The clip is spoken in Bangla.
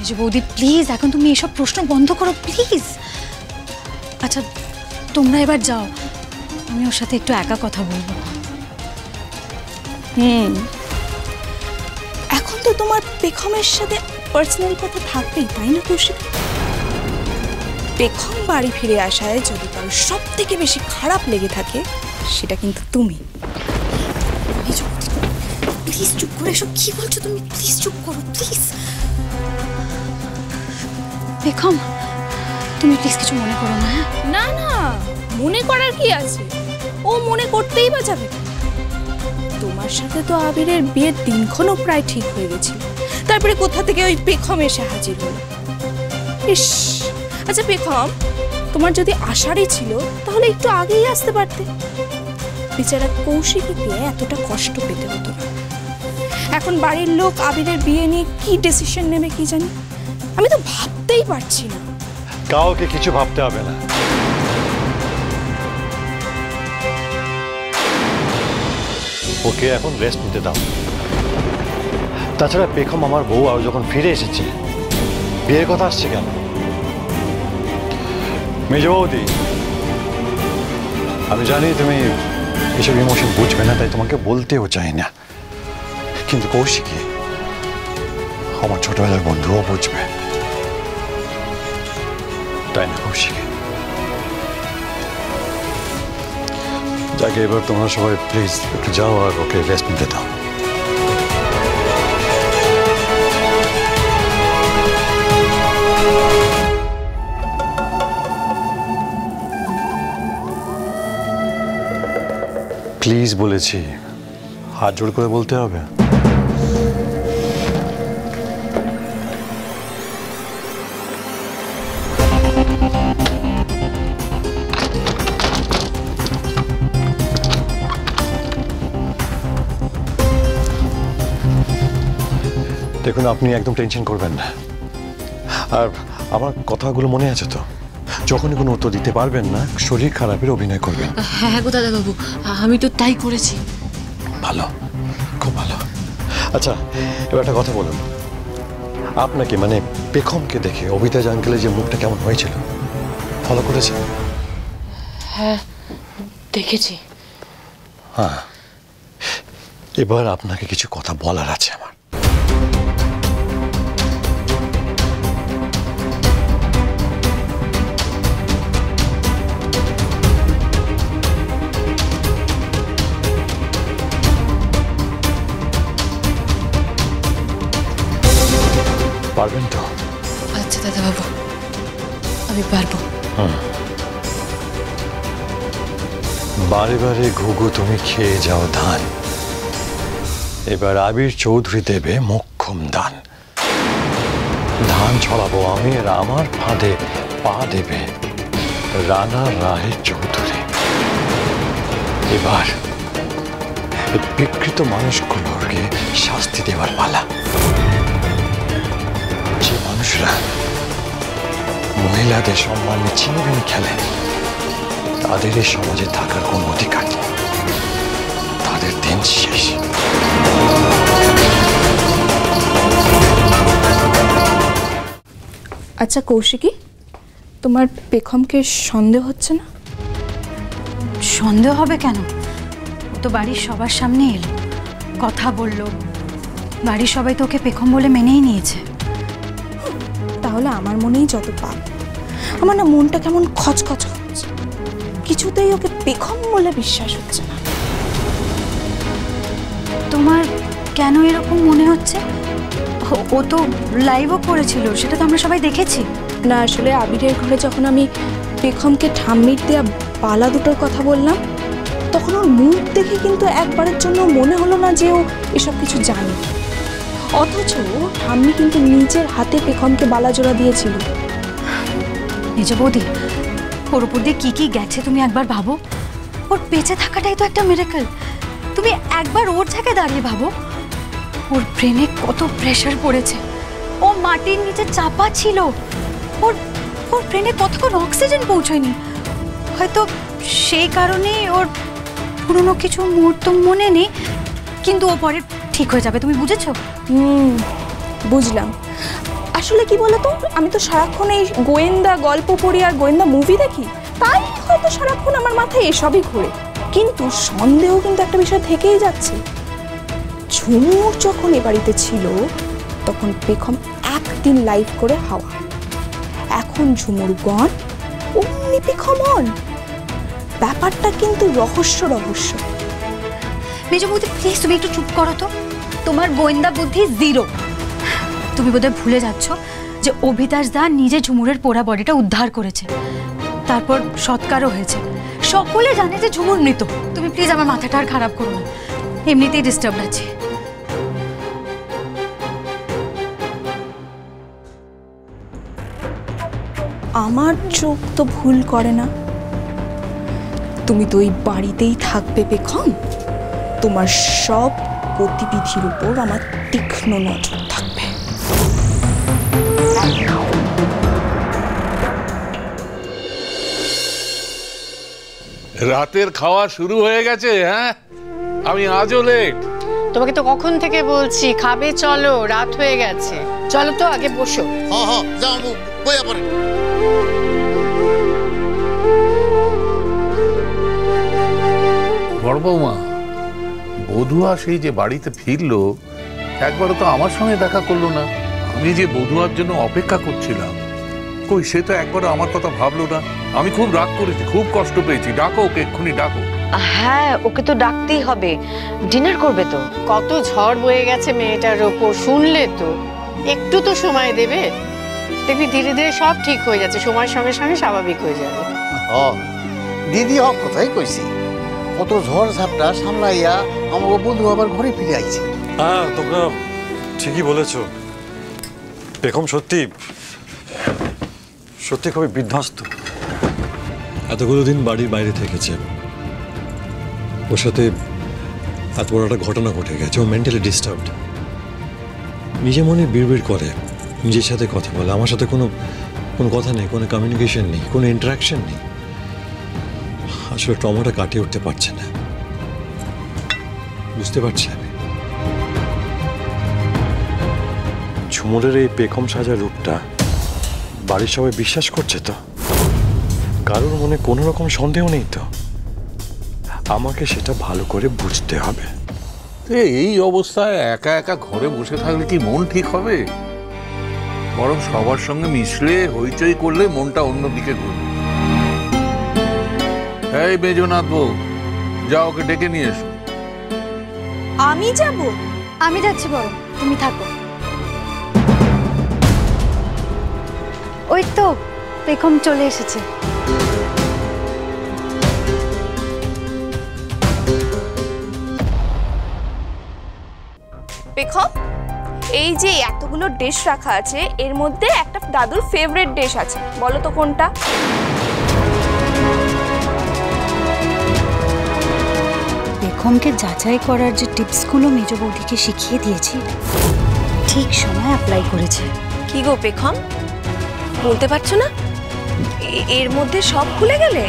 মেজো বৌদি প্লিজ এখন তুমি এসব প্রশ্ন বন্ধ করো প্লিজ। আচ্ছা তোমরা এবার যাও, আমি ওর সাথে একটু একা কথা বলবো। এখন তো তোমার পেখমের সাথে পার্সোনাল কথা থাকবেই, তাই না কৌশিক? পেখম বাড়ি ফিরে আসায় যদি কারো সব থেকে বেশি খারাপ লেগে থাকে সেটা কিন্তু তুমি। প্লিজ চুপ করে, এসব কি বলছো তুমি? প্লিজ চুপ করো প্লিজ। পেখম তুমি প্লিজ কিছু মনে করো না। না না, মনে করার কি আছে? ও মনে করতেই বা যাবে। তোমার সাথে তো আবিরের বিয়ের দিনক্ষণও প্রায় ঠিক হয়ে গেছিল, তারপরে কোথা থেকে ওই পেখম এসে হাজির হলো। ইস, আচ্ছা পেখম, তোমার যদি আসারই ছিল তাহলে একটু আগেই আসতে পারতে। বেচারা কৌশিকীকে এতটা কষ্ট পেতে হতো না। এখন বাড়ির লোক আবিরের বিয়ে নিয়ে কি ডিসিশন নেবে কি জানি, আমি তো ভাবতেই পারছি না। কাউকে কিছু ভাবতে হবে না। ওকে এখন রেস্ট নিতে দাও। তাছাড়া পেখম আমার বউ আর যখন ফিরে এসেছে বিয়ের কথা আসছে কেন? মেজ বৌদি, আমি জানি তুমি এসব ইমোশন বুঝবে না, তাই তোমাকে বলতেও চাই না, কিন্তু কৌশিকী আমার ছোটবেলার বন্ধুও বুঝবে, তাই না কৌশিকী? যাকে এবার তোমরা সবাই প্লিজ একটু যাও আর ওকে রেস্ট নিতে দাও। প্লিজ বলেছি, হাত জোড় করে বলতে হবে। দেখুন আপনি একদম টেনশন করবেন না, আর আমার কথাগুলো মনে আছে তো? যখনই কোনো উত্তর দিতে পারবেন না শরীর খারাপের অভিনয় করবেন। হ্যাঁ গো দাদাবাবু, আমি তো তাই করেছি। ভালো, খুব ভালো। আচ্ছা এবার একটা কথা বলুন, আপনাকে মানে পেখমকে দেখে অবিতাজ আঙ্কেলের যে মুখটা কেমন হয়েছিল ফলো করেছেন? হ্যাঁ দেখেছি। হ্যাঁ, এবার আপনাকে কিছু কথা বলার আছে আমার। পারবেন তো? আচ্ছা দাদাবাবু, আমি পারবো। বারে বারে ঘুঘু তুমি খেয়ে যাও ধান, এবার আবির চৌধুরী দেবে মোক্ষম দান। ধান ছড়াবো আমি আর আমার ফাঁদে পা দেবে রানা রায় চৌধুরী। এবার বিকৃত মানুষগুলোকে শাস্তি দেওয়ার পালা। যে মানুষরা মহিলাদের সম্মানে ছিনিমিনি খেলে তাদের এই সমাজে থাকার কোনো অধিকার নেই, তাদের দিন শেষ। আচ্ছা কৌশিকী, তোমার পেখমকে সন্দেহ হচ্ছে না? সন্দেহ হবে কেন? ও তো বাড়ির সবার সামনে এলো, কথা বললো, বাড়ির সবাই তো ওকে পেখম বলে মেনেই নিয়েছে। তাহলে আমার মনেই যত পাপ। আমার না মনটা কেমন খচখচ হচ্ছে, কিছুতেই ওকে পেখম বলে বিশ্বাস হচ্ছে না। তোমার কেন এরকম মনে হচ্ছে? ও তো লাইভও করেছিল, সেটা তো আমরা সবাই দেখেছি। না আসলে আবিরের ঘরে যখন আমি পেখমকে ঠাম্মির দেয়া পালা দুটোর কথা বললাম, তখন ওর মুখ দেখে কিন্তু একবারের জন্য মনে হলো না যে ও এসব কিছু জানে। অথচ ঠাম্মি কিন্তু নিজের হাতে পেখমকে বালা জোড়া দিয়েছিল। নিজ বৌদি, ওর উপর দিয়ে কি কি গেছে তুমি একবার ভাবো। ওর বেঁচে থাকাটাই তো একটা মিরাকল। তুমি একবার ওর জায়গায় দাঁড়িয়ে ভাবো, ওর ব্রেনে কত প্রেশার পড়েছে। ও মাটির নিচে চাপা ছিল, ওর ওর ব্রেনে কতক্ষণ অক্সিজেন পৌঁছয়নি। হয়তো সেই কারণেই ওর পুরনো কিছু মুহূর্ত মনে নেই, কিন্তু ও পরে ঠিক হয়ে যাবে। তুমি বুঝেছো? বুঝলাম। আর আসলে কি বলতো, আমি তো সারাক্ষণ এই গোয়েন্দা গল্প পড়ি আর গোয়েন্দা মুভি দেখি, তাই হয়তো সারাক্ষণ আমার মাথায় এসবই ঘুরে। কিন্তু সন্দেহ কিন্তু একটা বিষয় থেকেই যাচ্ছে। ঝুমুর যখন এ বাড়িতে ছিল তখন পেখম একদিন লাইভ করে হাওয়া, এখন ঝুমুর গন অমনি পেখম অন। ব্যাপারটা কিন্তু রহস্য। মেজ বৌদি প্লিজ তুমি একটু চুপ করো তো, তোমার গোয়েন্দা বুদ্ধি জিরো। তুমি বোধহয় ভুলে যাচ্ছ যে অভিদাস দা নিজে ঝুমুরের পোড়া বডিটা উদ্ধার করেছে, তারপর সৎকারও হয়েছে, সকলে জানে যে ঝুমুর মৃত। তুমি প্লিজ আমার মাথাটা আর খারাপ করো না, এমনিতেই ডিস্টার্ব আছে। আমার চোখ তো ভুল করে না, তুমি তো ওই বাড়িতেই থাকবে পেখম। তোমার সব গতিবিধির উপর আমার তীক্ষ্ণ নজর থাকবে। রাতের খাওয়া শুরু হয়ে গেছে? হ্যাঁ, আমি আজও লেট। তোমাকে তো কখন থেকে বলছি খাবে, চলো, রাত হয়ে গেছে। চলো তো আগে বসো। যাও বইয়া পড়ে। বড় বৌমা, বধুয়া সেই যে বাড়িতে ফিরলো, একবারও তো আমার সঙ্গে দেখা করলো না। আমি যে বধুয়ার জন্য অপেক্ষা করছিলাম, কই সে তো একবারও আমার কথা ভাবলো না। আমি খুব রাগ করেছি, খুব কষ্ট পেয়েছি। ডাকো ওকে, এক্ষুনি ডাকো। হ্যাঁ, ওকে তো ডাকতেই হবে, ডিনার করবে তো। কত ঝড় বয়ে গেছে মেয়েটার ওপর, শুনলে তো। একটু তো সময় দেবে, দেখবি ধীরে ধীরে সব ঠিক হয়ে যাচ্ছে, সময়ের সঙ্গে সঙ্গে স্বাভাবিক হয়ে যাবে। দিদি হক কথাই কইছি, কত ঝড় ঝাপটা সামলাইয়া আমাকে বন্ধু আবার ঘরে ফিরে আইছে। হ্যাঁ, তোমরা ঠিকই বলেছো। পেখম সত্যি খুবই বিধ্বস্ত। এতগুলো দিন বাড়ির বাইরে থেকেছে, ওর সাথে এত বড় একটা ঘটনা ঘটে গেছে। ও মেন্টালি ডিস্টার্বড, নিজে মনে বিড়বিড় করে, নিজের সাথে কথা বলে। আমার সাথে কোনো কথা নেই, কোনো কমিউনিকেশন নেই, কোনো ইন্টারাকশন নেই। আসলে ট্রমাটা কাটিয়ে উঠতে পারছে না, বুঝতে পারছি আমি। ঝুমুরের এই পেখম সাজা রূপটা বাড়ির সবাই বিশ্বাস করছে তো? কারোর মনে কোনো রকম সন্দেহ নেই তো? আমাকে সেটা ভালো করে বুঝতে হবে। এই অবস্থায় একা একা ঘরে বসে থাকলে কি মন ঠিক হবে? বরং সবার সঙ্গে মিশলে, হইচই করলে মনটা অন্যদিকে ঘুরবে। এই মেজনাথ বউ, যাও ওকে ডেকে নিয়ে এসো। আমি যাব? আমি যাচ্ছি, বড় তুমি থাকো। ওই তো পেখম চলে এসেছে। পেখম, এই যে এতগুলো ডিশ রাখা আছে, এর মধ্যে একটা দাদুর ফেভারিট ডিশ আছে, বলো তো কোনটা? পেখমকে যাচাই করার যে টিপসগুলো মেজ বৌদিকে শিখিয়ে দিয়েছি, ঠিক সময় অ্যাপ্লাই করেছে। কি গো পেখম, বলতে পারছো না? এর মধ্যে সব ভুলে গেলে?